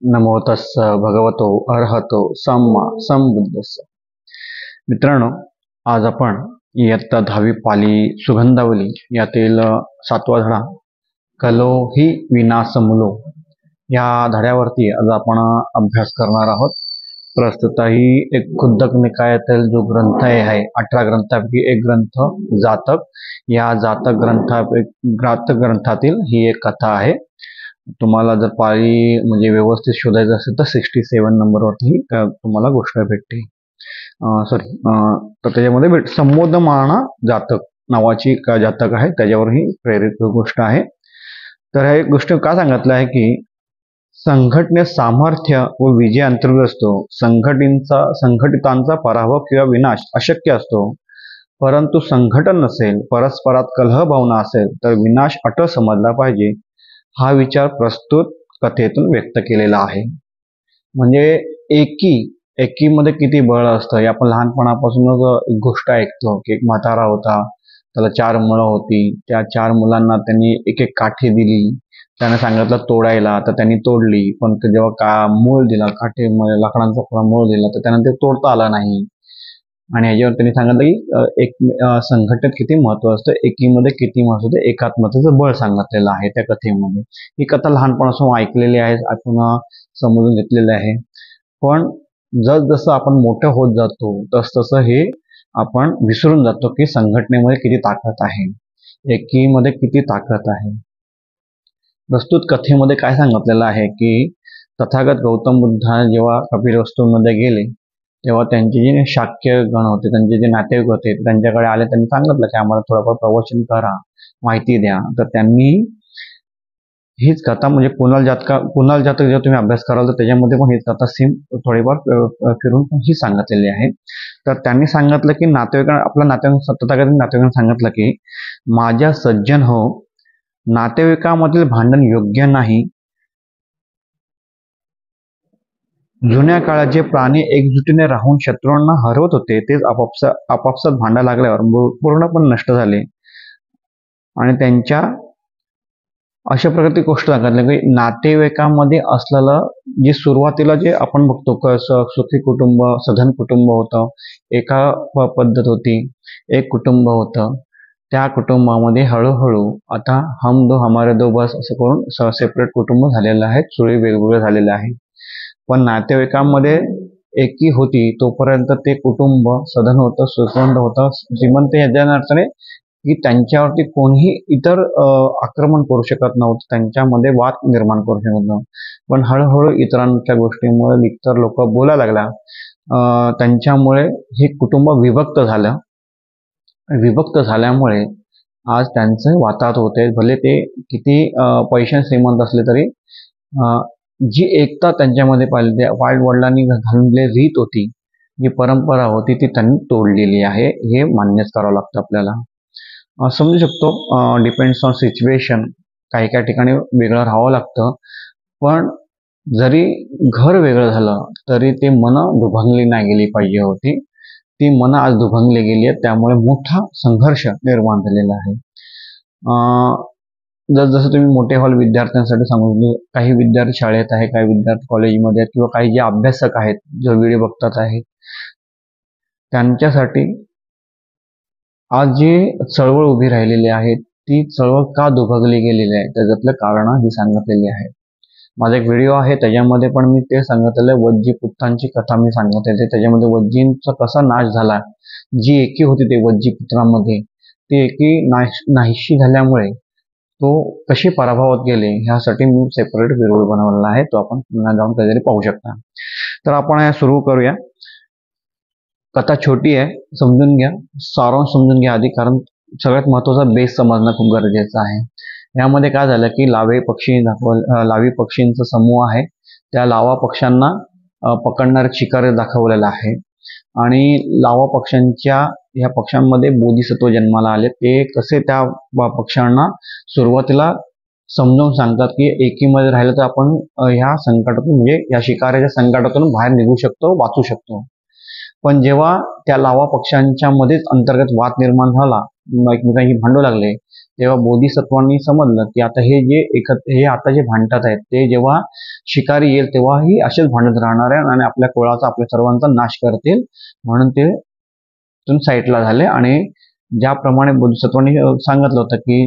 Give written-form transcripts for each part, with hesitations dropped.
नमो तस्स भगवतो अर्हतो सम्मा संबुद्धस्स. मित्रांनो, आज आपण इयत्ता 10वी पाली सुगंधावली यातील 7वा धडा कलो ही विनाशमुलो या धड्यावरती आज आपण अभ्यास करणार आहोत. प्रस्तुत ही एक खुद्दक निकायातील जो ग्रंथ आहे 18 ग्रंथापैकी एक ग्रंथ जातक. या जातक ग्रंथातील ही एक कथा आहे. तुम्हाला जर पाळी म्हणजे व्यवस्थित शोधायचं असेल तर 67 नंबरवरती तुम्हाला गोष्ट भेटते. तर त्याच्यामध्ये संमोदमाना जातक नावाची जातक आहे, त्याच्यावर ही प्रेरित गोष्ट आहे. तर हे गोष्ट का सांगितलं आहे की संघटने सामर्थ्य व विजय अंतर्गत असतो. संघटितांचा पराभव किंवा विनाश अशक्य असतो, परंतु संघटन नसेल, परस्परात कलह भावना असेल तर विनाश अटळ समजला पाहिजे. हा विचार प्रस्तुत कथेतून व्यक्त केलेला आहे. म्हणजे एकीमध्ये किती बळ असतं हे आपण लहानपणापासूनच एक गोष्ट ऐकतो की एक म्हातारा होता, त्याला 4 मुलं होती. त्या 4 मुलांना त्यांनी एक एक काठी दिली, त्याने सांगितलं तोडायला, तर त्यांनी तोडली. पण जेव्हा मूळ दिला, काठी लाकडांचा मूळ दिला, तर त्यांना ते तोडता आलं नाही. आणि ह्याच्यावर त्यांनी सांगितलं की एक संघटनेत किती महत्व असतं, एकीमध्ये किती महत्व असतं, एकात्मतेचं बळ सांगितलेलं आहे त्या कथेमध्ये. ही कथा लहानपणापासून ऐकलेली आहे, आपण समजून घेतलेलं आहे. पण जसं आपण मोठं होत जातो तसं हे आपण विसरून जातो की संघटनेमध्ये किती ताकद आहे, एकीमध्ये किती ताकद आहे. प्रस्तुत कथेमध्ये काय सांगितलेलं आहे की तथागत गौतम बुद्ध जेव्हा कपिलवस्तूमध्ये गेले तेव्हा त्यांचे जे शाक्य गण होते, त्यांचे जे नातेवाईक होते, त्यांच्याकडे आले. त्यांनी सांगितलं की आम्हाला थोडंफार प्रवचन करा, माहिती द्या. तर त्यांनी हीच कथा म्हणजे पुनल जातक जेव्हा तुम्ही अभ्यास कराल तर त्याच्यामध्ये पण हीच कथा सेम थोडीफार फिरून ही सांगितलेली आहे. तर त्यांनी सांगितलं की तथागत नातेवाईकांना सांगितलं की माझ्या सज्जन हो, नातेवाईकांमधील भांडण योग्य नाही. जुन्या काळात जे प्राणी एकजुटीने राहून शत्रूंना हरवत होते तेच आपापसात भांडा लागल्यावर पूर्णपणे नष्ट झाले. आणि त्यांच्या अशा प्रकारची गोष्ट सांगितली की नातेवाईकांमध्ये असलेलं जे सुरुवातीला जे आपण बघतो सुखी कुटुंब, सधन कुटुंब होतं, एका पद्धत होती, एक कुटुंब होतं. त्या कुटुंबामध्ये हळूहळू आता हम दो हमारे दो बस असं करून सेपरेट कुटुंब झालेलं आहे, सुळी वेगवेगळे झालेले आहे. पण नातेवाईकांमध्ये एकी होती तोपर्यंत ते कुटुंब सधन होतं, सुखवंत होतं, श्रीमंत. याच्या अर्थाने की त्यांच्यावरती कोणीही इतर आक्रमण करू शकत नव्हतं, त्यांच्यामध्ये वाद निर्माण करू शकत नव्हतं. पण हळूहळू इतरांच्या गोष्टीमुळे इतर लोक बोलायला लागला, त्यांच्यामुळे हे कुटुंब विभक्त झालं. विभक्त झाल्यामुळे आज त्यांचं वाताहत होते. भले ते किती पैशाने श्रीमंत असले तरी जी एकता त्यांच्यामध्ये पाहिली, वडिलांनी घाललेली रीत होती, जी परंपरा होती, ती त्यांनी तोडलेली आहे. हे मान्यच करावं लागतं आपल्याला. समजू शकतो डिपेंड्स ऑन सिच्युएशन, काही काही ठिकाणी वेगळं राहावं लागतं. पण जरी घर वेगळं झालं तरी ते मनं दुभंगली नाही गेली पाहिजे होती. ती मनं आज दुभंगली गेली आहेत, त्यामुळे मोठा संघर्ष निर्माण झालेला आहे. जसं तुम्ही मोठे व्हाल विद्यार्थ्यांसाठी सांगू, काही विद्यार्थी शाळेत आहे, काही विद्यार्थी कॉलेजमध्ये आहेत, किंवा काही जे अभ्यासक आहेत जो व्हिडिओ बघतात आहेत, त्यांच्यासाठी आज जी चळवळ उभी राहिलेली आहे ती चळवळ का दुभगली गेलेली आहे त्याच्यातलं कारण ही सांगितलेली आहे. माझा एक व्हिडिओ आहे त्याच्यामध्ये पण मी ते सांगितलेलं आहे. वज्जी पुत्रांची कथा मी सांगितलेली, त्याच्यामध्ये वज्जींचा कसा नाश झाला, जी एकी होती ते वज्जी पुत्रांमध्ये, ती एकी नाहीशी झाल्यामुळे तो कसे पराभवात गेले ह्यासाठी मी सेपरेट व्हिडिओ बनवलेला आहे, तो आपण पुन्हा जाऊन कधीतरी पाहू शकता. तर आपण सुरू करूया. कथा छोटी आहे, समजून घ्या, सारांश समजून घ्या आधी, कारण सगळ्यात महत्त्वाचा बेस समजणं खूप गरजेचं आहे. यामध्ये काय झालं की लावी पक्षींचा समूह आहे, त्या लावा पक्ष्यांना पकडणारे शिकारी दाखवलेला आहे. आणि लावा पक्ष्यांच्या ह्या पक्ष्यांमध्ये बोधिसत्व जन्माला आले. ते कसे त्या पक्ष्यांना सुरुवातीला समजावून सांगतात की एकीमध्ये राहिलं तर आपण ह्या संकटातून म्हणजे या शिकाऱ्याच्या संकटातून बाहेर निघू शकतो, वाचू शकतो. पण जेव्हा त्या लावा पक्ष्यांच्या मध्येच अंतर्गत वाद निर्माण झाला, एकमेकांशी भांडू लागले, तेव्हा बोधिसत्वांनी समजलं की आता हे आता जे भांडतात आहेत ते जेव्हा शिकारी येईल तेव्हाही असेच भांडत राहणार आहे आणि आपल्या कुळाचा, आपल्या सर्वांचा नाश करतील. म्हणून ते तिथून साईडला झाले. आणि ज्याप्रमाणे बोधिसत्वांनी सांगितलं होतं की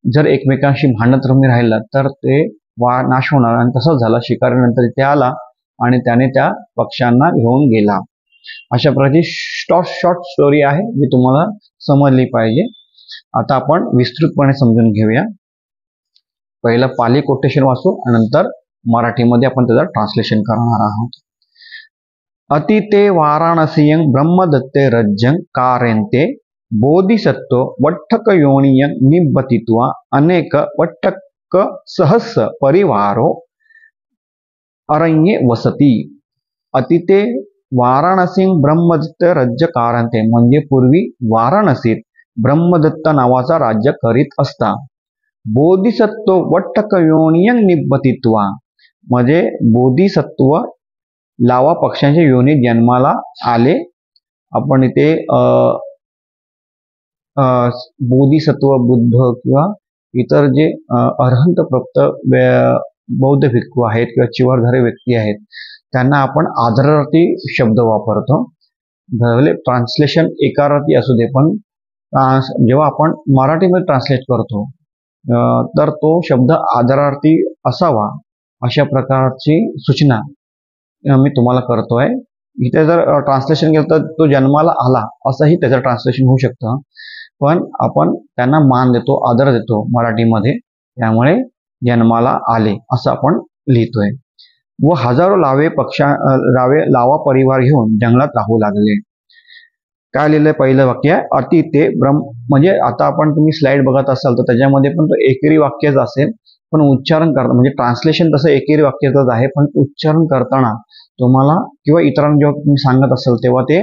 जर एकमेकांशी भांडत तुम्ही राहिला तर ते नाश होणार, आणि तसंच झालं. शिकारी नंतर इथे आला आणि त्याने त्या पक्ष्यांना घेऊन गेला. अशा प्रकारची शॉर्ट स्टोरी आहे जी तुम्हाला समजली पाहिजे. आता आपण विस्तृतपणे समजून घेऊया. पहिलं पाली कोटेशन वाचू आणि नंतर मराठीमध्ये आपण त्याचं ट्रान्सलेशन करणार आहोत. अतिते वाराणसीयं ब्रह्मदत्ते रज्जं कारयन्ते बोधिसत्व वट्टक योनियं निबतित्वा अनेक वट्टक सहस्र परिवारो अरण्ये वसती. अतिते वाराणसीं ब्रह्मदत्त राज्य कारयन्ते म्हणजे पूर्वी वाराणसीत ब्रह्मदत्त नावाचा राज्य करीत असता. बोधिसत्व वट्टक योनियं निबतित्वा म्हणजे बोधिसत्व लावा पक्ष्यांच्या योनीत जन्माला आले. आपण इथे बोधिसत्व, बुद्ध किंवा इतर जे अरहंत प्राप्त बौद्ध भिक्खू आहेत किंवा चिवरधारी व्यक्ती आहेत त्यांना आपण आदरार्थी शब्द वापरतो. भले ट्रान्सलेशन एकार्थी असू दे, पण जेव्हा आपण मराठीमध्ये ट्रान्सलेट करतो तर तो शब्द आदरार्थी असावा अशा प्रकारची सूचना मी तुम्हाला करतोय. इथे जर ट्रान्सलेशन केलं तर तो जन्माला आला असंही त्याचं ट्रान्सलेशन होऊ शकतं, पण आपण त्यांना मान देतो, आदर देतो मराठीमध्ये, त्यामुळे जन्माला आले असं आपण लिहितोय. व हजारो लावा परिवार घेऊन जंगलात राहू लागले. काय लिहिलंय पहिलं वाक्य आहे अतिते ब्रह्म, म्हणजे आता आपण तुम्ही स्लाइड बघत असाल तर त्याच्यामध्ये पण तो एकेरी वाक्यच असेल, पण उच्चारण करताना म्हणजे ट्रान्सलेशन तसं एकेरी वाक्याचंच आहे, पण उच्चारण करताना तुम्हाला किंवा इतरांना जेव्हा तुम्ही सांगत असाल तेव्हा ते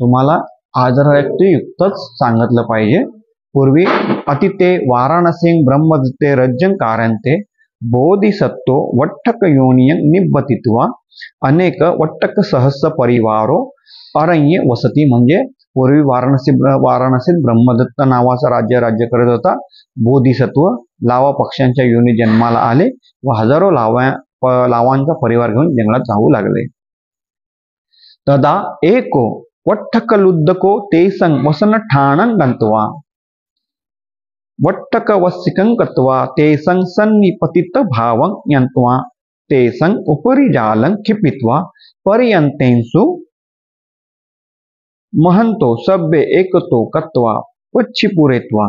तुम्हाला आदरयुक्तच सांगितलं पाहिजे. पूर्वी अतिते वाराणसीं ब्रह्मदत्ते रज्जं कारयन्ते बोधिसत्व वट्टक योनियं निबतित्वा अनेक वट्टक सहस्र परिवारो अरण्ये वसती म्हणजे पूर्वी वाराणसीत ब्रह्मदत्त नावाचा राज्य करत होता. बोधिसत्व लावा पक्ष्यांच्या योनी जन्माला आले व हजारो लावांचा परिवार घेऊन जंगलात राहू लागले. तदा एको वट्टकलुद्दको तेसं वसन ठाणं गंत्वा वट्टक वस्सिकं कत्वा तेसं सन्निपतित भावं यन्त्वा तेसं उपरि जालं क्षिपित्वा पर्यन्तेषु महंतो सभ्य एकतो कत्वा पुच्छिपुरेत्वा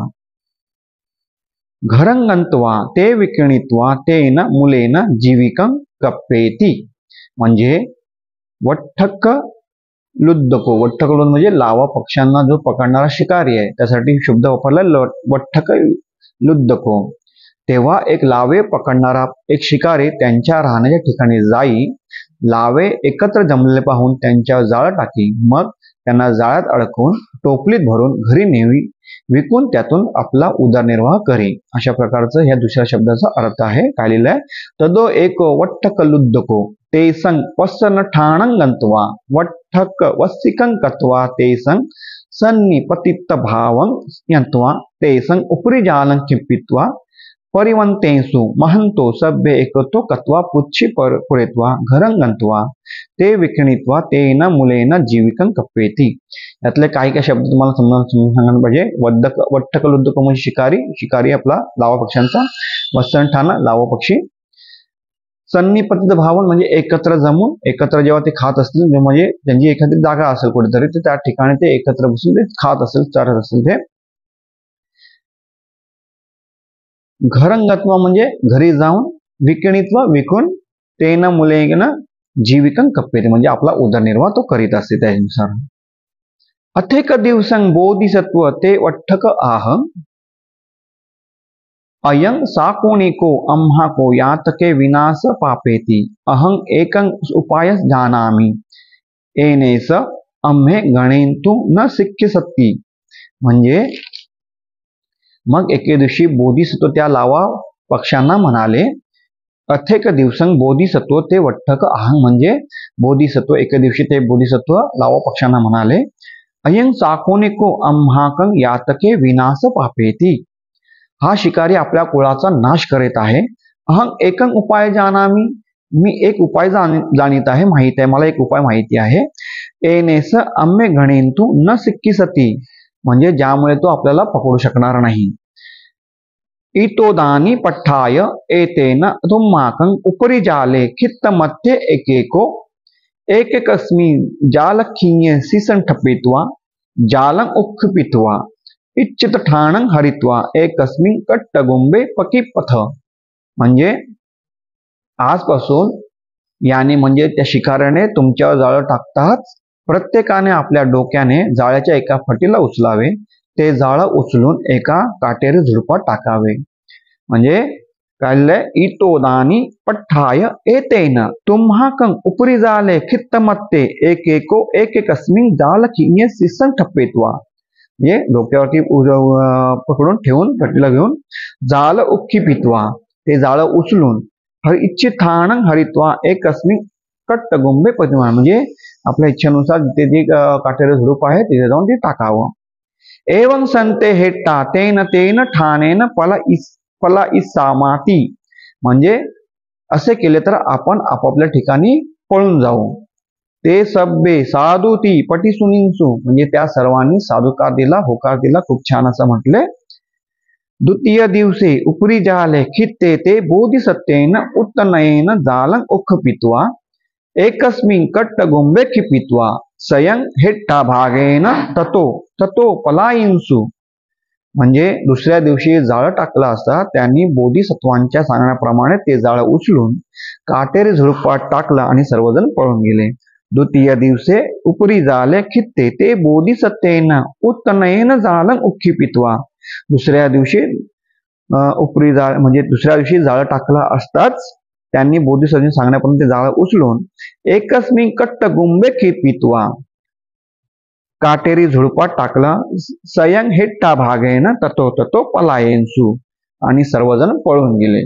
घरं गंत्वा ते विकिणित्वा तेन मुलेन जीविकं कप्पेति. म्हणजे वट्टक लुद्दको, वट्टक म्हणजे लावा पक्ष्यांना जो पकडणारा शिकारी आहे त्यासाठी शब्द वापरला वट्टक लुद्दको. तेव्हा एक लावे पकडणारा एक शिकारी त्यांच्या राहण्याच्या ठिकाणी जाई, लावे एकत्र जमलेले पाहून त्यांच्यावर जाळं टाकी, मग त्यांना जाळ्यात अडकवून टोपलीत भरून घरी नेवी, विकून त्यातून आपला उदरनिर्वाह करी. अशा प्रकारचं ह्या दुसऱ्या शब्दाचा अर्थ आहे. काय लिहिलंय तदो एको वट्टक लुद्दको तेसं वसन ठाणं गंत्वा वट्टक वस्सिकं कत्वा तेसं सन्निपतित भावं यन्त्वा तेसं उपरि जालं क्षिपित्वा परिवन्तेषु महंतो सभ्य एकतो कत्वा पुच्छी पुरेत्वा घरं गंत्वा ते विकिणित्वा तेन मुलेन जीविकं कप्पेति. यातले काही शब्द तुम्हाला समजून सांगायला पाहिजे. वट्टक लुद्दको म्हणजे शिकारी आपला लावा पक्ष्यांचा, वसन ठाणं लावा पक्षी, सन्निपतित भावन म्हणजे एकत्र जमून एकत्र जेव्हा ते खात असतील, म्हणजे त्यांची एखादी जागा असेल कुठेतरी तर त्या ठिकाणी ते एकत्र बसून ते खात असेल, चारत असेल. ते घरंगत्व म्हणजे घरी जाऊन, विकिणित्व विकून, तेन मुलेन जीविकं कप्पेति म्हणजे आपला उदरनिर्वाह तो करीत असते त्यानुसार. अथेक दिवसं बोधिसत्व ते वट्टक आह अयं साकोनिको अम्हाको यातके विनाश पापेति अहं एकं उपायस जानामि एनेस अम्हे गणेन्तु न सिक्खसती. म्हणजे मग एके दिवशी बोधिसत्व त्या लावा पक्ष्यांना म्हणाले अथेक दिवसं बोधिसत्व ते वठ्ठक अहं, म्हणजे बोधिसत्व एक दिवशी ते बोधिसत्व लावा पक्षांना म्हणाले, अयं चाकोनिको अम्हाकं यातके विनाश पापेती, हा शिकारी आपल्या कुळाचा नाश करीत आहे. अहं एकं उपाय जानामी, मी एक उपाय जाणीत आहे, माहित आहे मला एक उपाय माहिती आहे. एनेस अम्मे गणेंतू न सिक्कीसती, म्हणजे ज्यामुळे तो आपल्याला पकडू शकणार नाही. इतोदानी पठ्ठाय एतेन धुम्माकं उपरि जाले खित्तमध्ये एकेको एककस्मिन् जालखीयसि संठपित्वा जालं उक्खिपित्वा इच्चितठाणं हरित्वा एकस्मिन् कट्टगुंबे पकिपथ, म्हणजे आजपासून याने म्हणजे त्या शिकाऱ्याने तुमच्यावर जाळं टाकताच प्रत्येकाने आपल्या डोक्याने जाळ्याच्या एका फटीला उचलावे, ते जाळं उचलून एका काटेरी झुडपात टाकावे. म्हणजे काय इतोदानी पठ्ठाय एतेन तुम्हाकं उपरि जाले खित्तमत्ते एकेको एककस्मिन् जालखीयसि संठपेत्वा, म्हणजे डोक्यावरती पकडून ठेवून फटीला घेऊन जाल उक्खिपित्वा, ते जाळं उचलून इच्छितानं हरित्वा एकस्मिन् कट्टगुंबे पतिमा, म्हणजे आपल्या इच्छेनुसार जिथे जे काटेरी झुडूप आहे तिथे जाऊन ते टाकावं. एवं संते हेट्टा तेन तेन ठाणेन पला इसामाती, म्हणजे असे केले तर आपण आपापल्या ठिकाणी पळून जाऊ. ते सब्बे साधू ती पटीसुनींसू, म्हणजे त्या सर्वांनी साधुकार दिला, होकार दिला, खूप छान असं म्हटले. द्वितीय दिवसे उपरी जाले खित्ते ते बोधिसत्वेन उत्तनयेन जालं उक्खिपित्वा एकस्मिन् कट्टगुंबे खिपित्वा स्वयं हेट्टा भागेन ततो ततो पलायिंसु, म्हणजे दुसऱ्या दिवशी जाळं टाकलं असता त्यांनी बोधिसत्वांच्या सांगण्याप्रमाणे ते जाळं उचलून काटेरी झुडपात टाकलं आणि सर्वजण पळून गेले. द्वितीय दिवसे उपरी जाले खित्ते ते बोधिसत्वेन उत्तनयेन जालं उक्खिपित्वा, दुसऱ्या दिवशी उपरी जाळ म्हणजे दुसऱ्या दिवशी जाळं टाकलं असताच त्यांनी बोधिसत्वांनी सांगण्याप्रमाणे ते जाळं उचलून एकस्मिन् कट्टगुंबे खिपित्वा, काटेरी झुडपात टाकला. स्वयं हेट्टा भागेन ततो ततो पलायेन्सु, आणि सर्वजण पळून गेले.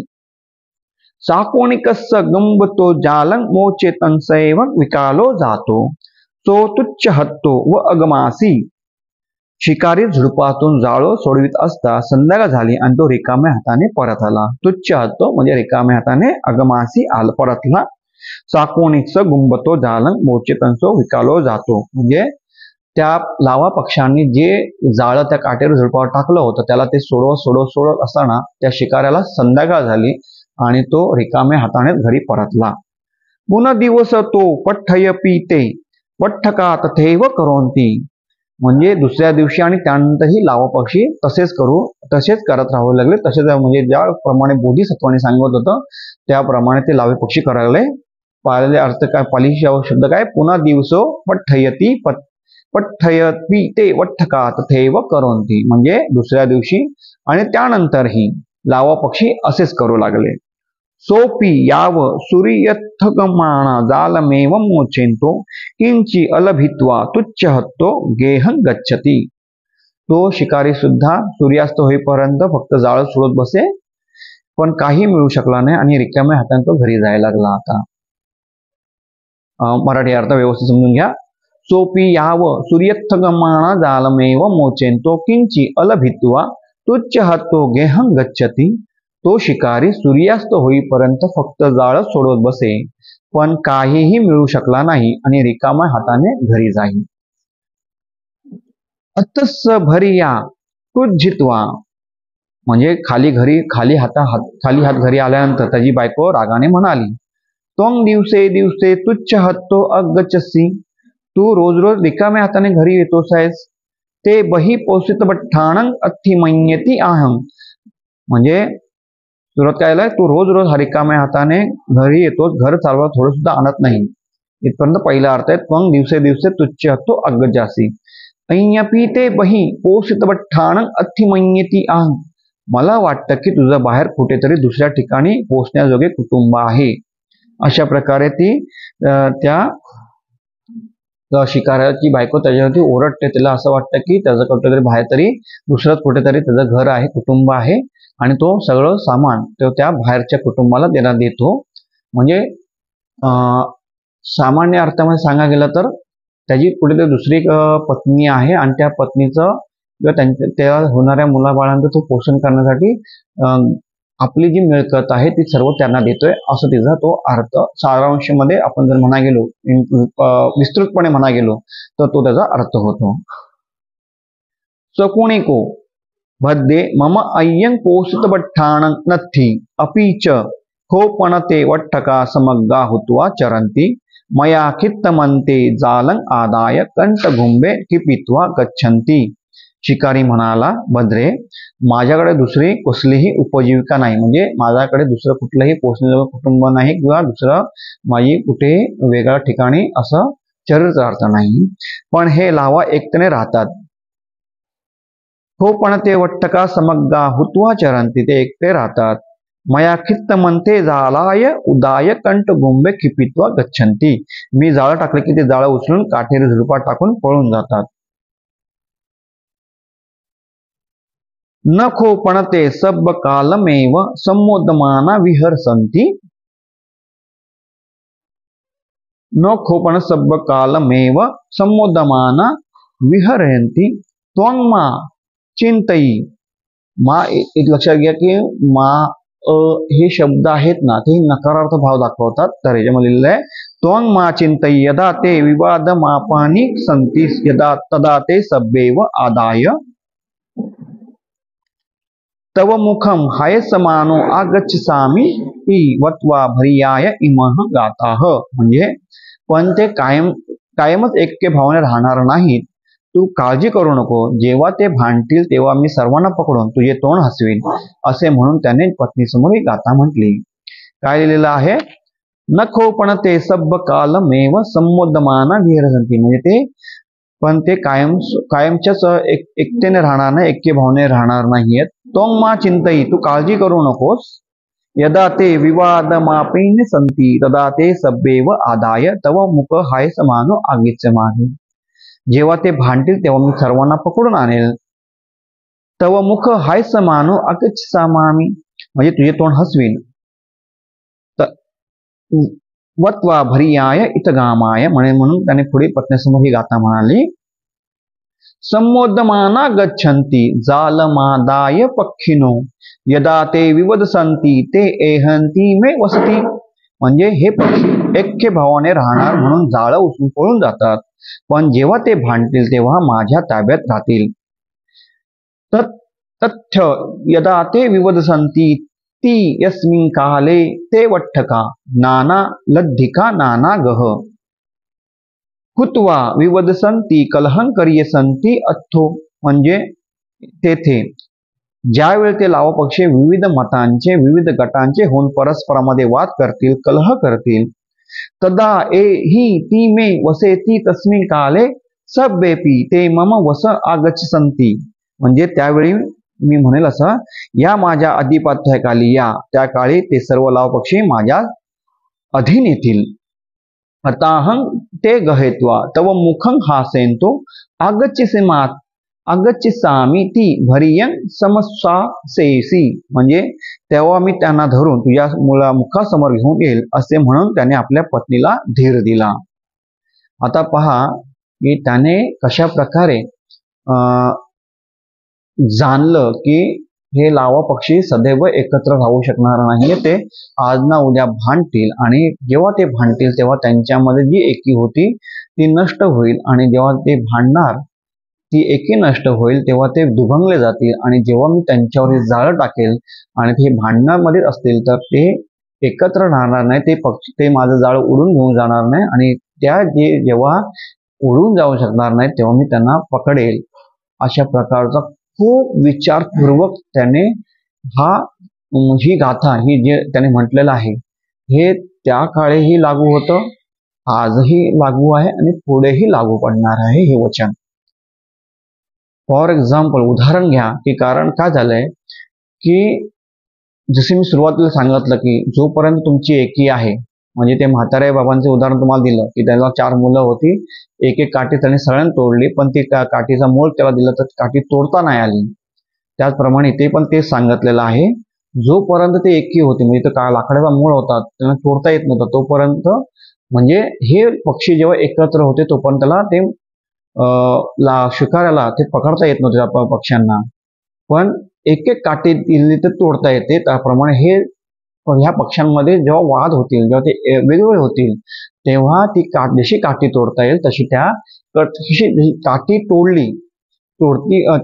साकोनिकस्स गंबतो जालं मोचेतं सैव विकालो जातो सो तुच्छ हत्तो व अगमासी, शिकारी झुडपातून जाळं सोडवित असता संध्याकाळ झाली आणि तो रिकाम्या हाताने परत आला. तुच्छ हत्तो म्हणजे रिकाम्या हाताने, अगमासी परतला. साकोनिक्स गुंबतो जालं मोचेतंसो विकालो जातो, म्हणजे त्या लावा पक्षांनी जे जाळं त्या काटेरी झुडपावर टाकलं होतं त्याला ते सोडवत असताना त्या शिकाऱ्याला संध्याकाळ झाली आणि तो रिकाम्या हाताने घरी परतला. पुन दिवस तो पठ्ठय पीते वठ्ठका तथैव करोंती, म्हणजे दुसऱ्या दिवशी आणि त्यानंतरही लावा पक्षी तसेच करत राहू लागले. तसेच म्हणजे ज्याप्रमाणे बोधिसत्वाने सांगत होतं त्याप्रमाणे ते लावे पक्षी करायला पाळले. अर्थ काय, पाली शब्द काय, पुन्हा दिवसो पठ्ठयती ते वठ्ठका तथैव करोंती, म्हणजे दुसऱ्या दिवशी आणि त्यानंतरही लावा पक्षी असेच करू लागले. सोपी याव सूर्यथगमाना जालमेव मोचेंतो किंची अलभित्वा तुच्छ हत्तो गेहं गच्छती, तो शिकारी सुद्धा सूर्यास्त होईपर्यंत फक्त जाळं सोडत बसे, पण काही मिळू शकला नाही आणि रिकाम्या हाताने तो घरी जायला लागला. आता मराठी अर्थ व्यवस्थित समजून घ्या. सोपी याव सूर्यथगमाना जालमेव मोचेंतो किंची अलभित्वा तुच्छ हत्तो गेहं गच्छती, तो शिकारी सूर्यास्त होईपर्यंत फक्त जाळं सोडत बसे, पण काहीही मिळू शकला नाही आणि रिकाम्या हाताने घरी जाई. अतस्स भरिया क्रुज्झित्वा, म्हणजे खाली हात घरी आल्यानंतर त्याची बायको रागाने म्हणाली, त्वं दिवसे दिवसे तुच्छ हत्तो अगच्छसी, तू रोज रोज रिकाम्या हाताने घरी येतोस आहेस. ते बही पोषित बठ्ठाणं अथिमय्यती आहं, म्हणजे सुरुवात काय आहे, तू रोज रोज रिकाम्या हाताने घरी येतोस, घर चालवा थोडं सुद्धा आणत नाही. इथपर्यंत पहिला अर्थ आहे. त्वं दिवसे दिवसे तुच्छ हत्तो अगच्छसी, अय्यपी ते बही पोषित बठ्ठाणं अथिमय्यती आहं, मला वाटतं की तुझं बाहेर कुठेतरी दुसऱ्या ठिकाणी पोचण्याजोगे कुटुंब आहे. अशा प्रकारे ती त्या शिकाऱ्याची बायको त्याच्यावरती ओरडते. तिला असं वाटतं की त्याचं कुठेतरी बाहेर तरी दुसरंच कुठेतरी त्याचं घर आहे, कुटुंब आहे आणि तो सगळं सामान तो त्या बाहेरच्या कुटुंबाला देतो. म्हणजे सामान्य अर्थामध्ये सांगायला गेलं तर त्याची कुठेतरी दुसरी पत्नी आहे आणि त्या पत्नीचं किंवा त्या होणाऱ्या मुलाबाळांचं तो पोषण करण्यासाठी आपली जी मिळकत आहे ती सर्व त्यांना देतोय, असं तिचा तो अर्थ सारांशमध्ये आपण जर म्हणा गेलो, विस्तृतपणे म्हणा गेलो तर तो त्याचा अर्थ होतो. सकुणिको भद्दे मम अय्यं पोषित बठ्ठाण नथी अपीच खोपणते वट्टका समग्गा हुत्वा चरंती मया खित्तमंते जालं आदाय कंठगुंबे किपित्वा गच्छन्ति. शिकारी म्हणाला, भद्रे, माझ्याकडे दुसरी कसलीही उपजीविका नाही, म्हणजे माझ्याकडे दुसरं कुठलंही पोषणाचं कुटुंब नाही किंवा दुसरं माझी कुठे वेगळ्या ठिकाणी असं चरितार्थ नाही, पण हे लावा एकट्याने राहतात. हो पण ते वट्टका समग्गा हुत्वा चरंती, ते एकटे राहतात. मया खित्त म्हणते जालाय उदाय कंठ गुंबे खिपित्वा गच्छन्ति, मी जाळं टाकलं की ते जाळं उचलून काठेरी झुडपात टाकून पळून जातात. न खोपणते सब कालमेव सम्मोदमाना विहरसन्ति. न खोपण सब कालमेव सम्मोदमाना विहरन्ति त्वंगमा चिंतई. मा एक लक्षात घ्या की मा हे शब्द आहेत ना, ते नकारार्थ भाव दाखवतात. तर याच्यामध्ये लिहिलेलं आहे त्वंग मा चिंतई यदा ते विवाद मापानी संती यदा तदा ते सब्बेव आदाय तव मुखम हाय समानो आगच्छामि इ वत्वा भरियाय इमह गाताह. म्हणजे पण ते कायमच ऐक्य भावने राहणार नाहीत, तू काळजी करू नको, जेव्हा ते भांडतील तेव्हा मी सर्वांना पकडून तुझे तोंड हसवीन, असे म्हणून त्याने पत्नीसमोर ही गाथा म्हटली. काय लिहिलेलं आहे? नखो पण ते सब कालमेव सम्मोदमाना विहरसन्ति, म्हणजे ते पण ते कायमच्याच एकतेने राहणार नाही, ऐक्य भावने राहणार नाहीयेत. त्वं मा चिंतई, तू काळजी करू नकोस. यदा ते विवाद मापेन संती तदा ते सब्बेव आदाय तव मुख हाय समानो आगच्छामि. जेव्हा ते भांडतील तेव्हा मी सर्वांना पकडून आणेल. तव मुख हाय समानो आगच्छामि, म्हणजे तुझे तोंड हसवीन. वत्वा भरियाय इतगामाय, म्हणून त्याने पुढे पत्नीसमोर ही गाथा म्हणाली. सम्मोदमाना गच्छन्ति जालमादाय पक्षिनो यदा ते विवदसन्ति ते एहन्ति मे वसति. म्हणजे हे पक्षी ऐक्य भावाने राहणार म्हणून जाळं उचलून पळून जातात, पण जेव्हा ते भांडतील तेव्हा माझ्या ताब्यात राहतील. तथ्य यदा ते विवदसन्ति ती यस्मिन् काले ते वट्टका नाना लद्धिका नाना गह हुत्वा विवदसन्ति कलहं करियसन्ति अथो. म्हणजे तेथे ज्यावेळी ते लावा पक्षी विविध मतांचे विविध गटांचे होऊन परस्परामध्ये वाद करतील, कलह करतील, तदा ए ही ती मे वसेती तस्मिन् काले सब्बेपी ते मम वस आगच्छन्ति. म्हणजे त्यावेळी मी म्हणेल असं, या माझ्या अधिपत्याखाली या, त्या काळी ते सर्व लाव पक्षी माझ्या अधीन येतील. अताहं ते गहेत्वा तव मुखं हासेंतो आगच्छामि ती भरियं समस्वासेसी. म्हणजे तेव्हा मी त्यांना धरून तुझ्या मुखासमोर घेऊन येईल, असे म्हणून त्याने आपल्या पत्नीला धीर दिला. आता पहा की त्याने कशा प्रकारे जाणलं की हे लावा पक्षी सदैव एकत्र राहू शकणार नाही, ते आज ना उद्या भांडतील, आणि जेव्हा ते भांडतील तेव्हा त्यांच्यामध्ये जी एकी होती ती नष्ट होईल, आणि जेव्हा ते भांडणार ती एकी नष्ट होईल तेव्हा ते दुभंगले जातील, आणि जेव्हा मी त्यांच्यावर जाळं टाकेल आणि ते भांडणामध्ये असतील तर ते एकत्र राहणार नाही, ते पक्षी ते माझं जाळं उडून घेऊन जाणार नाही, आणि त्या जेव्हा उडून जाऊ शकणार नाही तेव्हा मी त्यांना पकडेल. अशा प्रकारचा खूप विचारपूर्वक त्याने ही गाथा ही जे त्याने म्हटलेलं आहे हे त्या काळीही लागू होतं, आजही लागू आहे आणि पुढेही लागू पडणार आहे हे वचन. फॉर एक्झाम्पल उदाहरण घ्या की कारण काय झालंय की जसे मी सुरुवातीला सांगितलं की जोपर्यंत तुमची एकी आहे, म्हणजे ते म्हातारे बाबांचे उदाहरण तुम्हाला दिलं की त्याला 4 मुलं होती, एक एक काठी त्याने सगळ्यांनी तोडली, पण ती काठीचा मोल त्याला दिला तर काठी तोडता नाही आली. त्याचप्रमाणे इथे पण तेच सांगितलेलं आहे, जोपर्यंत ते एकी होते म्हणजे तो लाकडाचा मूळ होता त्यांना तोडता येत नव्हता तोपर्यंत, म्हणजे हे पक्षी जेव्हा एकत्र होते तोपर्यंत त्याला ते शिकाऱ्याला ते पकडता येत नव्हते त्या पक्ष्यांना, पण एक एक काठी दिली तर तोडता येते. त्याप्रमाणे हे ह्या पक्ष्यांमध्ये जेव्हा वाद होतील, जेव्हा ते वेगवेगळे होतील, तेव्हा ती जशी काठी तोडता येईल तशी काठी तोडती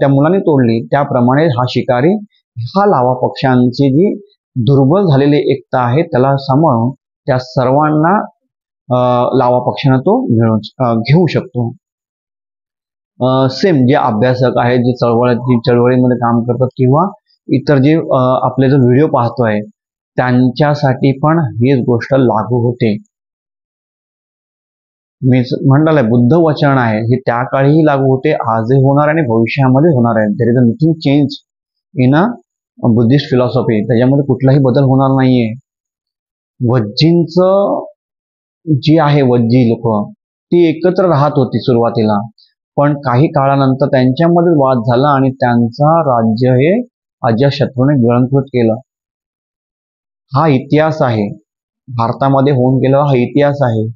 त्या मुलाने तोडली, त्याप्रमाणे हा शिकारी हा लावा पक्ष्यांची जी दुर्बल झालेली एकता आहे त्याला सांभाळून त्या सर्वांना लावा पक्ष्यांना तो घेऊ शकतो. सेम जे अभ्यासक आहेत, जे चळवळीमध्ये काम करतात किंवा इतर जे आपले जो व्हिडिओ पाहतोय त्यांच्यासाठी पण हीच गोष्ट लागू होते. मी म्हणाल बुद्ध वचन आहे हे त्या काळीही लागू होते, आजही होणार आणि भविष्यामध्ये होणार आहे. There is a nothing change in a Buddhist philosophy. त्याच्यामध्ये कुठलाही बदल होणार नाहीये. वज्जींचं जी आहे वज्जी लोक ती एकत्र राहत होती सुरुवातीला, पण काही काळानंतर त्यांच्यामध्ये वाद झाला आणि त्यांचा राज्य हे अजातशत्रूने गिळंकृत केलं. हा इतिहास आहे, भारतामध्ये होऊन गेला हा इतिहास आहे.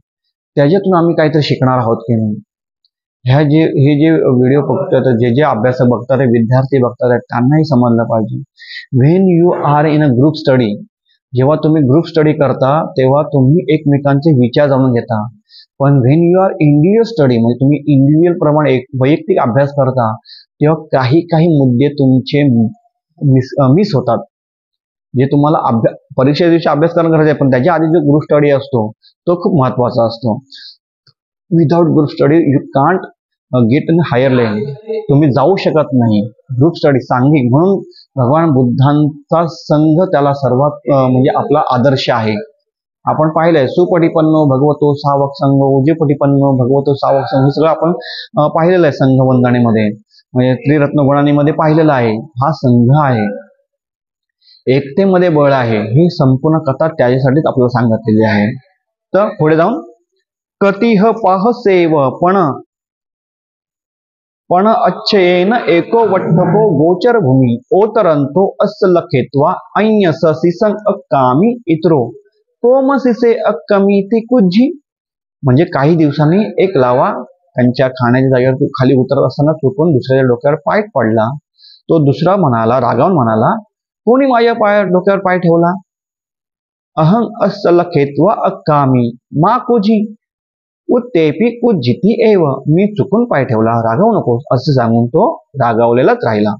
त्याच्यातून आम्ही काहीतरी शिकणार आहोत की नाही, हे जे व्हिडिओ बघतात, जे अभ्यासक बघतात, विद्यार्थी बघतात, त्यांनाही समजलं पाहिजे. When you are in a group study, जेव्हा तुम्ही ग्रुप स्टडी करता तेव्हा तुम्ही एकमेकांचे विचार जाणून घेता. पण when you are individual study, म्हणजे तुम्ही इंडिव्हिज्युअल प्रमाणे वैयक्तिक अभ्यास करता, तेव्हा काही मुद्दे तुमचे मिस होतात. जे तुम्हाला परीक्षे दिवशी अभ्यास करणं गरजेचं आहे, पण त्याच्या आधी जो ग्रुप स्टडी असतो तो खूप महत्वाचा असतो. Without group study you can't get in higher level, तुम्ही जाऊ शकत नाही. ग्रुप स्टडी सांघिक, म्हणून भगवान बुद्धांचा संघ त्याला सर्वात म्हणजे आपला आदर्श आहे. आपण पाहिलंय सुपटिपन्नो भगवतो सावक संघ, उजेपटिपन्नो भगवतो सावक संघ, सगळं आपण पाहिलेलं आहे संघ वंदनेमध्ये, म्हणजे त्रिरत्न गुणांमध्ये पाहिलेलं आहे. हा संघ आहे, एकतेमध्ये बळ आहे, ही संपूर्ण कथा त्याच्यासाठीच आपल्याला सांगितलेली आहे. तर पुढे जाऊन कतिह पाहसेव पण अच्छेन एको वट्टको गोचर भूमी ओतरंतो असलखेत्वा ऐन्यससिसं अक्कामी इतरो कोमसिसे अक्कमीति कुज्जी. म्हणजे काही दिवसांनी एक लावा त्यांच्या खाण्याच्या जागेवर खाली उतरत असताना चुकून दुसऱ्याच्या डोक्यावर पाय पडला. तो दुसरा म्हणाला, रागावून म्हणाला, कोणी माझ्या डोक्यावर पाय ठेवला? अहं असलखेत्वा अक्कामी मा कुजी उत्तेपी कुज्जिती एव, मी चुकून पाय ठेवला, रागावू नकोस असे सांगून तो रागावलेलाच राहिला.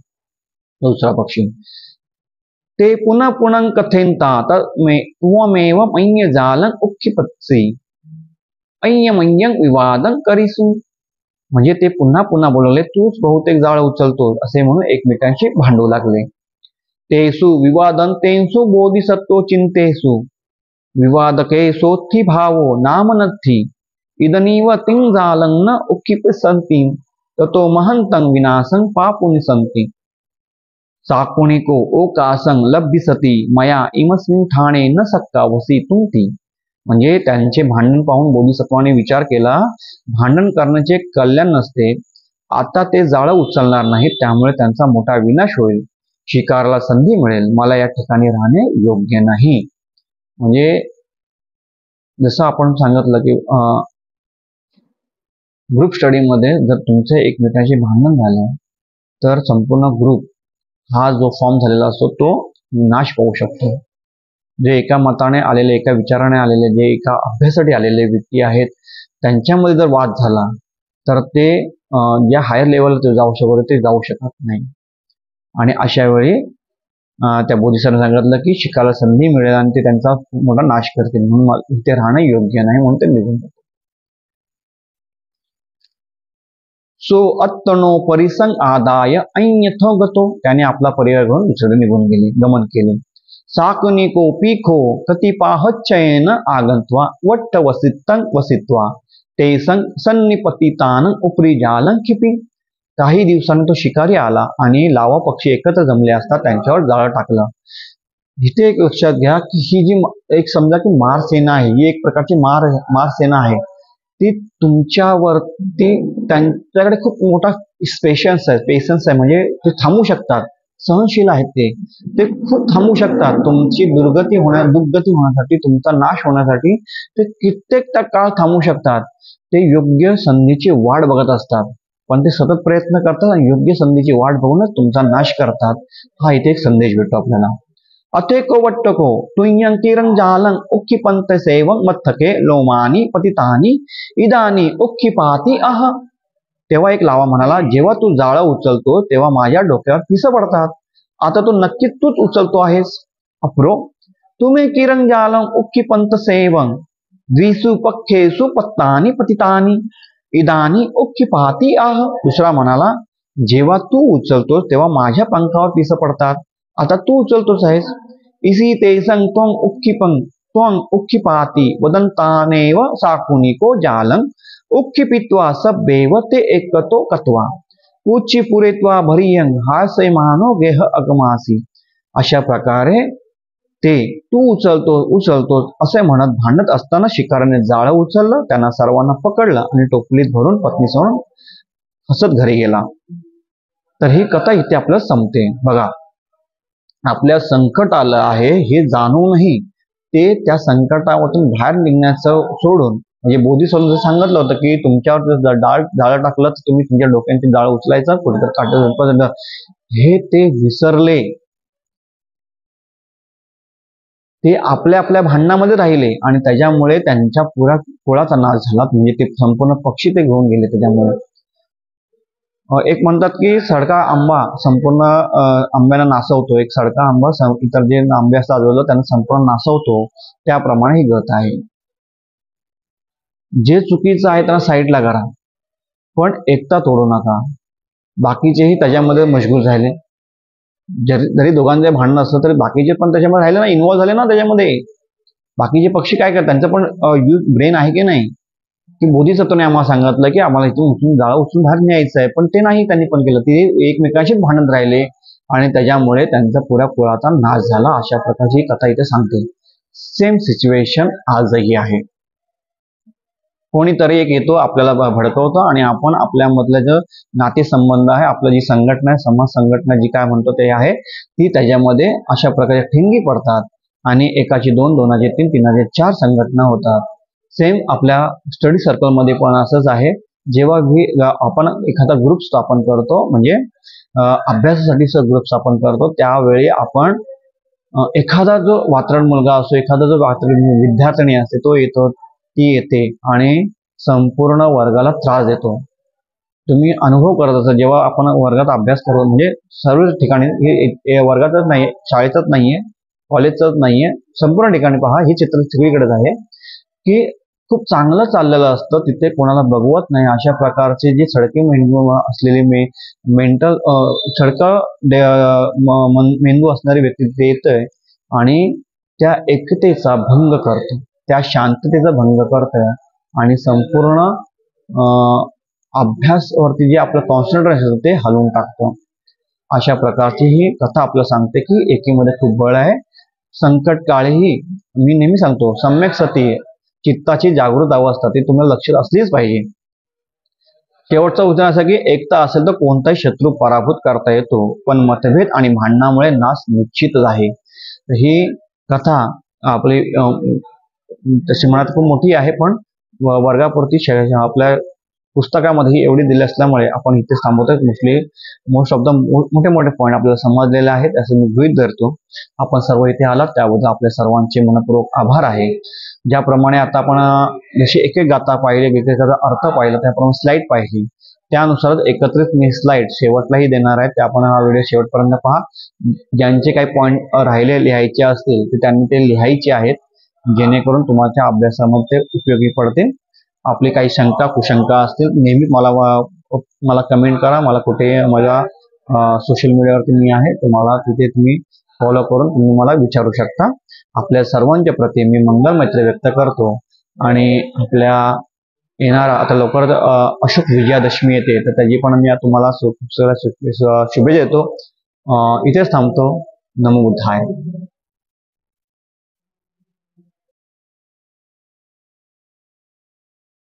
दुसरा पक्षी ते पुनः पुनः कथेंता त्वमेव मय्य जालं उक्षिपत्सी अय्यमय्यं विवादं करीसु. म्हणजे ते पुन्हा पुन्हा बोलवले, तूच बहुतेक जाळ उचलतो असे म्हणून एकमेकांशी भांडू लागले. तेसु विवादं तेंसु बोधिसत्व चिंतेसु विवादकेसोत्थि भावो नामनत्थि इदनीव तिंजालं न उक्षिपसन्ति ततो महन्तं विनाशं पापुनि सन्ति साकुणिको ओकासं लभ्यसति मया इमस्मिन् ठाणे न सक्का वसितुं ती. म्हणजे त्यांचे भांडण पाहून बोधिसत्वाने विचार केला, भांडण करण्याचे कल्याण नसते, आता ते जाळं उचलणार नाहीत, त्यामुळे त्यांचा मोठा विनाश होईल, शिकारला संधी मिळेल, मला या ठिकाणी राहणे योग्य नाही. म्हणजे जसं आपण सांगितलं की ग्रुप स्टडीमध्ये जर तुमचे एकमेकांशी भांडण झालं तर संपूर्ण ग्रुप हा जो फॉर्म झालेला असतो तो नाश पावू शकतो. जे एका मताने आलेले, एका विचाराने आलेले, जे एका अभ्यासासाठी आलेले व्यक्ती आहेत त्यांच्यामध्ये जर वाद झाला तर ते ज्या हायर लेवलला ते जाऊ शकत ते जाऊ शकत नाही. आणि अशा वेळी त्या बोधिसत्वाने सांगितलं की शिकायला संधी मिळेल आणि ते त्यांचा मोठा नाश करतील, म्हणून इथे राहणं योग्य नाही, म्हणून ते निघून जातात. सो अत्तनो परिसंग आदाय ऐन्यथ गतो, त्याने आपला पर्याय घेऊन दुसरीकडे निघून गेले, गमन केले. साकनिको पीखो कतिपाहच्चयेन आगंत्वा वट्ट वसित्वा ते सन्निपतितान उपरी जालं खिपी. काही दिवसांनी तो शिकारी आला आणि लावा पक्षी एकत्र जमले असता त्यांच्यावर जाळं टाकलं. इथे एक लक्षात घ्या की ही जी एक समजा की मार सेना आहे, ही एक प्रकारची मार सेना आहे, ती तुमच्यावरती त्यांच्याकडे खूप मोठा पेशन्स आहे, म्हणजे ते थांबू शकतात. सहनशील आहेत ते खूप थांबू शकतात. तुमची दुर्गती होण्यासाठी, तुमचा नाश होण्यासाठी ते कित्येक काळ थांबू शकतात. ते योग्य संधीची वाट बघत असतात, पण ते सतत प्रयत्न करतात आणि योग्य संधीची वाट बघूनच तुमचा नाश करतात. हा इथे एक संदेश भेटतो आपल्याला. अथेको वट्टको तुय्यं किरंजालं उक्खिपंत सेवं मत्थके लोमानी पतितानी इदानी उक्खिपाती अह. तेव्हा एक लावा म्हणाला, जेव्हा तू जाळं उचलतो तेव्हा माझ्या डोक्यावर पिसं पडतात. आता तू नक्कीच तूच उचलतो आहेस. अप्रो तुम्ही किरंजालं उक्खिपंत सेवं द्विसु पक्षेसु पत्तानी पतितानी इदानी उक्खिपाती आह. दुसरा म्हणाला, जेव्हा तू उचलतोस तेव्हा माझ्या पंखावर पिसं पडतात. आता तू उचलतोस आहेस. इसी ते संग त्वं उक्खिपाती वदंतानेव साकुनिको जालं उक्खिपित्वा सब्बेव ते एकतो कत्वा उच्ची पुरेत्वा भरियंग हास्य मानो गेह अगमासी. अशा प्रकारे ते तू उचलतोस असे म्हणत भांडत असताना शिकाऱ्याने जाळं उचललं, त्यांना सर्वांना पकडलं आणि टोपलीत भरून पत्नीसमोर हसत घरी गेला. तर ही कथा इथे आपल्याला संपते. बघा, आपल्या संकट आलं आहे हे जाणूनही ते त्या संकटातून बाहेर निघण्याचं सोडून, म्हणजे बोधिसत्वाने सांगितलं होतं की तुमच्यावर जाळं टाकलं तर तुम्ही तुमच्या डोक्याची जाळ उचलायचं, कुठेतरी काढायचं, हे ते विसरले. ते आपल्या भांडणामध्ये राहिले आणि त्याच्यामुळे त्यांच्या पुऱ्या कुळाचा नाश झाला. म्हणजे ते संपूर्ण पक्षी ते घेऊन गेले. त्याच्यामुळे एक म्हणतात की सडका आंबा संपूर्ण आंब्याला नासवतो, एक सडका आंबा इतर जे आंबे असतात आजूबाजूला त्यांना संपूर्ण नासवतो. त्याप्रमाणे ही गत आहे. जे चुकीचं आहे त्यांना साईडला करा, पण एकता तोडू नका. बाकीचेही त्याच्यामध्ये मशगूल झाले. जरी दोघांचे भांडण असलं तरी बाकीचे पण त्याच्यामध्ये राहिले ना, इन्व्हॉल्व्ह झाले ना त्याच्यामध्ये. बाकीचे पक्षी काय करतात, त्यांचं पण ब्रेन आहे की नाही. की बोधिसत्वाने आम्हाला सांगितलं की आम्हाला इथून उचलून जाळं उचलून बाहेर न्यायचं आहे, पण ते नाही त्यांनी पण केलं. ते एकमेकांशीच भांडत राहिले आणि त्याच्यामुळे त्यांचा पुऱ्या कुळाचा नाश झाला. अशा प्रकारची कथा इथे सांगते. सेम सिच्युएशन आजही आहे. कोणीतरी एक येतो, आपल्याला भडकवतो आणि आपण आपल्यामधलं जे नातेसंबंध आहे, आपलं जी संघटना आहे, समाज संघटना जी काय म्हणतो ते आहे, ती त्याच्यामध्ये अशा प्रकारे ठिणगी पडतात आणि एकाची 2, 2ची 3, 3ची 4 संघटना होतात. सेम आपल्या स्टडी सर्कलमध्ये पण असंच आहे. जेव्हा आपण एखादा ग्रुप स्थापन करतो, म्हणजे अभ्यासासाठीचा ग्रुप स्थापन करतो, त्यावेळी आपण एखादा जो वात्रट मुलगा असतो, एखादा जो वात्रट विद्यार्थिनी असते, तो येतो, ती येते आणि संपूर्ण वर्गाला त्रास देतो. तुम्ही अनुभव करत असाल, जेव्हा आपण वर्गात अभ्यास करू, म्हणजे सर्व ठिकाणी, हे वर्गातच नाही, शाळेतच नाहीये, कॉलेजच नाहीये, संपूर्ण ठिकाणी पहा, हे चित्र सगळीकडेच आहे की खूप चांगलं चाललेलं असतं, तिथे कोणाला बघवत नाही. अशा प्रकारचे जे सडके मेंदू असलेले मेंटल मेंदू असणारी व्यक्ती तिथे येतोय आणि त्या एकतेचा भंग करतो, त्या शांततेचा भंग करतोय आणि संपूर्ण अभ्यासावरती जे आपलं कॉन्सन्ट्रेशन ते हलवून टाकतो. अशा प्रकारची ही कथा आपल्याला सांगते की एकीमध्ये खूप बळ आहे. संकट काळीही मी नेहमी सांगतो, सम्यक सती, चित्ताची जागृत अवस्था ती तुम्हाला लक्षात असलीच पाहिजे. शेवटचा उदाहरण असं की एकता असेल तर कोणताही शत्रू पराभूत करता येतो, पण मतभेद आणि भांडणामुळे नाश निश्चितच आहे. ही कथा आपली तशी म्हणत खूप मोठी आहे, पण वर्गापुरती आपल्या पुस्तकामध्ये एवढी दिली असल्यामुळे आपण इथे थांबवतो. मोस्ट ऑफ द मोठे मोठे पॉईंट आपल्याला समजलेले आहेत असं मी गृहीत धरतो. आपण सर्व इथे आलात त्याबद्दल आपल्या सर्वांचे मनपूर्वक आभार आहे. ज्याप्रमाणे आता आपण जशी एक एक गाथा पाहिली, एक एकाचा अर्थ पाहिला, त्याप्रमाणे स्लाइड पाहिली, त्यानुसार एकत्रित मी स्लाइड शेवटलाही देणार आहे. ते आपण हा व्हिडिओ शेवटपर्यंत पहा. ज्यांचे काही पॉईंट राहिले लिहायचे असतील तर त्यांनी ते लिहायचे आहेत, जेणेकरून तुमच्या अभ्यासामध्ये उपयोगी पडतील. आपली काही शंका कुशंका असतील नेहमी मला कमेंट करा. मला कुठे माझ्या सोशल मीडियावरती मी आहे, तुम्हाला तिथे तुम्ही फॉलो करून तुम्ही मला विचारू शकता. आपल्या सर्वांच्या प्रती मी मंगल मैत्री व्यक्त करतो आणि आपल्या येणारा आता लवकर अशोक विजयादशमी येते, तर त्याची पण मी तुम्हाला शुभेच्छा देतो. इथेच थांबतो. नमो बुद्धाय.